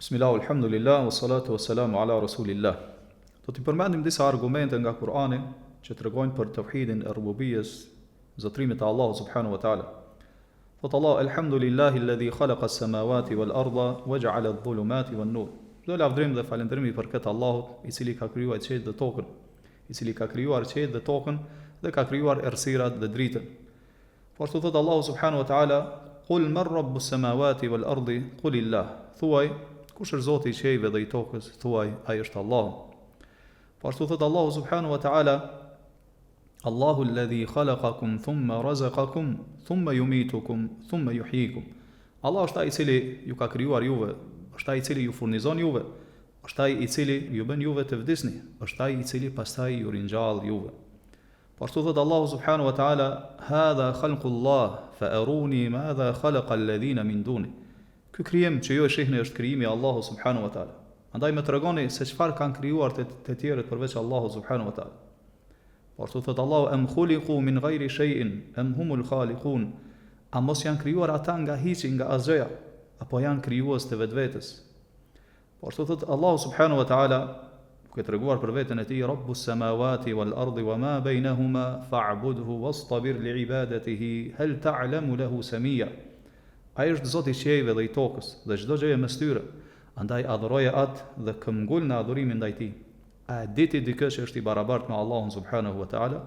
Bismillah, alhamdulillah, wassalatu wassalamu ala rasulillah. Do t'i përmendim disa argumente nga Kur'ani që tregojnë për tauhidin e rububiyes, zotërimit të Allahut subhanahu wa taala. Thot Allah, alhamdulillahi alladhi khalaqa as-samawati wal arda wa ja'ala adh-dhulumati wan nur. Do lavdrim dhe falënderim i përket Allahut, i cili ka krijuar qiellin dhe tokën, i cili ka krijuar qiellin dhe tokën dhe ka krijuar errësirat dhe dritën. Por thot Allahu subhanahu wa taala, qul man rabbus samawati wal ardi qulillah. Thuaj, kush është Zoti i qiellive dhe i tokës? Thuaj, ai është Allahu. Po ashtu thot Allahu subhanahu wa taala, Allahu alladhi khalaqakum thumma razaqakum thumma yumitukum thumma yuhyikum. Allah është ai i cili ju ka krijuar juve, është ai i cili ju furnizon juve, është ai i cili ju bën juve të vdisni, është ai i cili pastaj ju ringjall juve. Po ashtu thot Allahu subhanahu wa taala, hadha khalqullah fa aruni madha khalaqa alladhina min duni. Ky krijim që ju e shihni është krijimi i Allahut subhanahu wa taala. Andaj më tregoni se çfarë kanë krijuar të tjerët përveç Allahut subhanahu wa taala. Por thot Allahu, am khuliqu min ghairi shay'in am humul khaliqun. A mos janë krijuar ata nga hiçi, nga asgjëja, apo janë krijues të vetvetes? Por thot Allahu subhanahu wa taala, duke treguar për veten e tij, Rabbus samawati wal ardi wama bainahuma fa'budhu wastabir li'ibadatihi hal ta'lamu lahu samia. Ai është Zoti i qiellive dhe i tokës dhe çdo gjë e mes tyre. Andaj adhuroje atë dhe këmbgul në adhurimin ndaj tij. A e di ti dikë që është i barabartë me Allahun subhanahu wa taala?